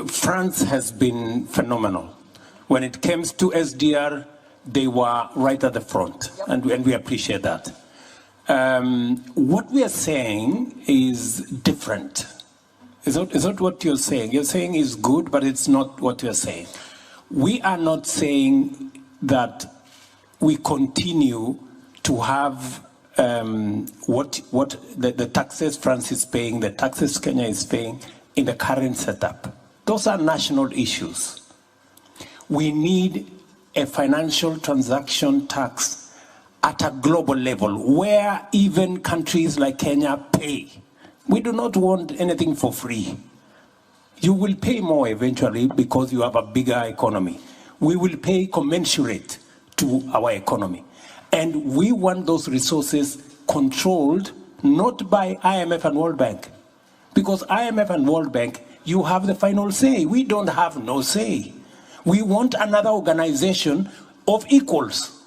France has been phenomenal. When it comes to SDR, they were right at the front, and we appreciate that. What we are saying is different. Is not what you're saying. You're saying is good, but it's not what you're saying. We are not saying that we continue to have what the taxes France is paying, the taxes Kenya is paying in the current setup. Those are national issues. We need a financial transaction tax at a global level where even countries like Kenya pay. We do not want anything for free. You will pay more eventually because you have a bigger economy. We will pay commensurate to our economy. And we want those resources controlled not by IMF and World Bank. Because IMF and World Bank, you have the final say. We don't have no say. We want another organization of equals,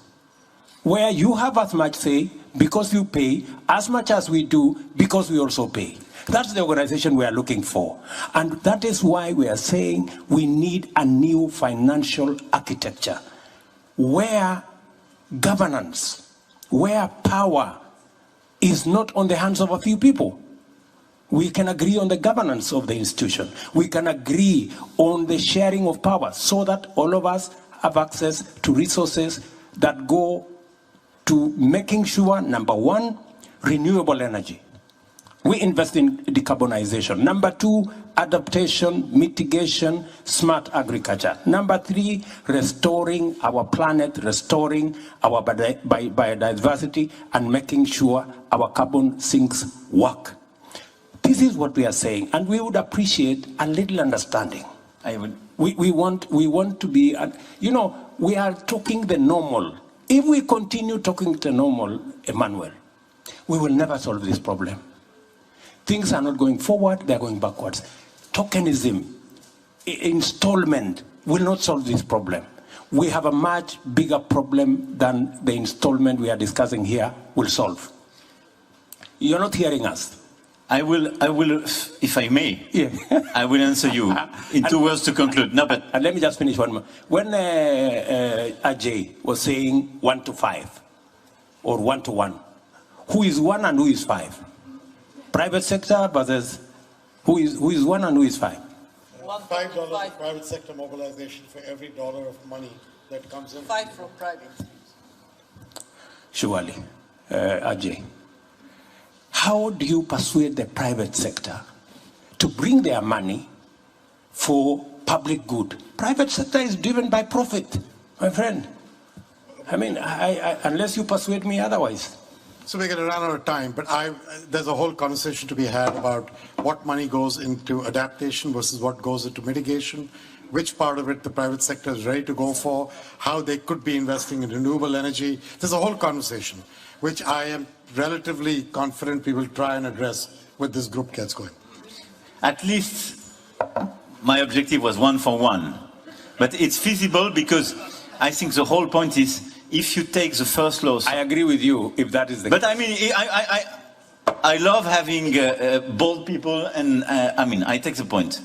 where you have as much say because you pay, as much as we do because we also pay. That's the organization we are looking for. And that is why we are saying we need a new financial architecture, where governance, where power is not on the hands of a few people. We can agree on the governance of the institution. We can agree on the sharing of power so that all of us have access to resources that go to making sure, number one, renewable energy. We invest in decarbonization. Number two, adaptation, mitigation, smart agriculture. Number three, restoring our planet, restoring our biodiversity, and making sure our carbon sinks work. This is what we are saying, and we would appreciate a little understanding. We want to be, we are talking the normal. If we continue talking the normal, Emmanuel, we will never solve this problem. Things are not going forward, they're going backwards. Tokenism, installment will not solve this problem. We have a much bigger problem than the installment we are discussing here will solve. You're not hearing us. I will, if I may, yeah. I will answer you in 2 words to conclude. No, but and let me just finish one more. When Ajay was saying 1 to 5 or 1 to 1, who is 1 and who is 5? Private sector versus who is 1 and who is 5? $5 of private sector mobilization for every dollar of money that comes in. 5 from private. Surely, Ajay. How do you persuade the private sector to bring their money for public good? Private sector is driven by profit, my friend. I mean, unless you persuade me otherwise. So we're going to run out of time, but there's a whole conversation to be had about what money goes into adaptation versus what goes into mitigation, which part of it the private sector is ready to go for, how they could be investing in renewable energy. There's a whole conversation, which I am relatively confident we will try and address when this group gets going. At least my objective was 1 for 1. But it's feasible because I think the whole point is if you take the first loss. I agree with you if that is the case. But I mean, I love having bold people, and I take the point.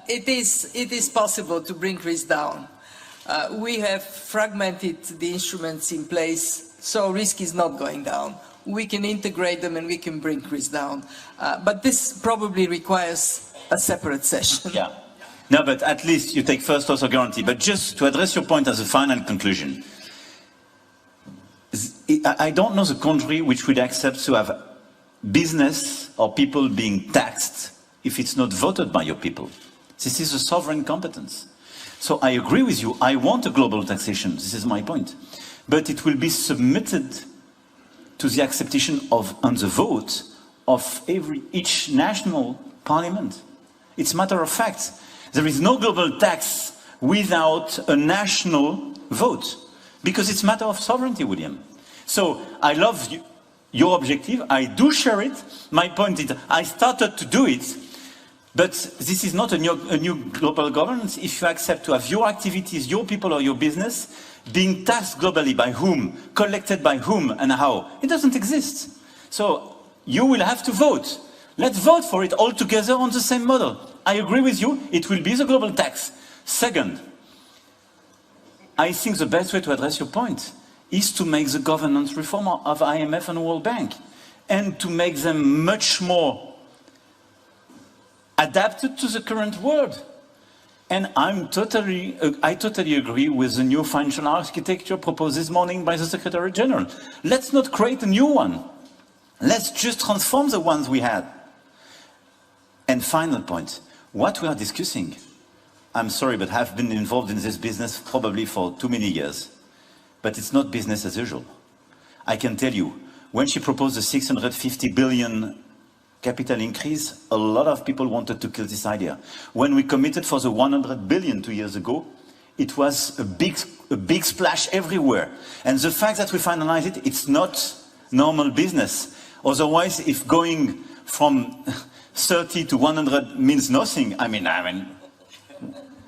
It is possible to bring risk down. We have fragmented the instruments in place, so risk is not going down. We can integrate them and we can bring risk down. But this probably requires a separate session. Yeah. No, but at least you take first loss or guarantee. But just to address your point as a final conclusion, I don't know the country which would accept to have business or people being taxed if it's not voted by your people. This is a sovereign competence. So I agree with you. I want a global taxation. This is my point. But it will be submitted to the acceptation of, and the vote of each national parliament. It's a matter of fact. There is no global tax without a national vote, because it's a matter of sovereignty, William. So I love your objective. I do share it. My point is I started to do it, but this is not a new global governance if you accept to have your activities, your people or your business being taxed globally by whom, collected by whom and how. It doesn't exist. So you will have to vote. Let's vote for it all together on the same model. I agree with you, it will be the global tax. Second, I think the best way to address your point is to make the governance reform of IMF and World Bank and to make them much more adapted to the current world. And I totally agree with the new financial architecture proposed this morning by the Secretary General. Let's not create a new one. Let's just transform the ones we had. And final point, what we are discussing, I'm sorry, but I've been involved in this business probably for too many years. But it's not business as usual. I can tell you, when she proposed the 650 billion capital increase, a lot of people wanted to kill this idea. When we committed for the 100 billion 2 years ago, it was a big splash everywhere. And the fact that we finalized it, it's not normal business. Otherwise, if going from 30 to 100 means nothing, I mean,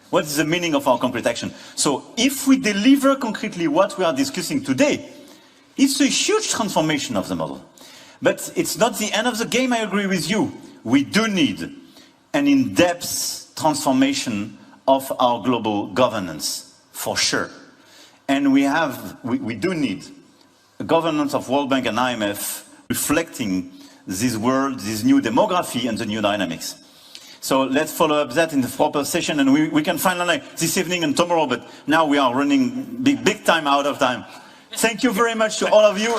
what is the meaning of our concrete action? So if we deliver concretely what we are discussing today, it's a huge transformation of the model. But it's not the end of the game, I agree with you. We do need an in-depth transformation of our global governance, for sure. And we do need a governance of World Bank and IMF reflecting this world, this new demography and the new dynamics. So let's follow up that in the proper session, and we can finalize this evening and tomorrow, but now we are running big time out of time. Thank you very much to all of you.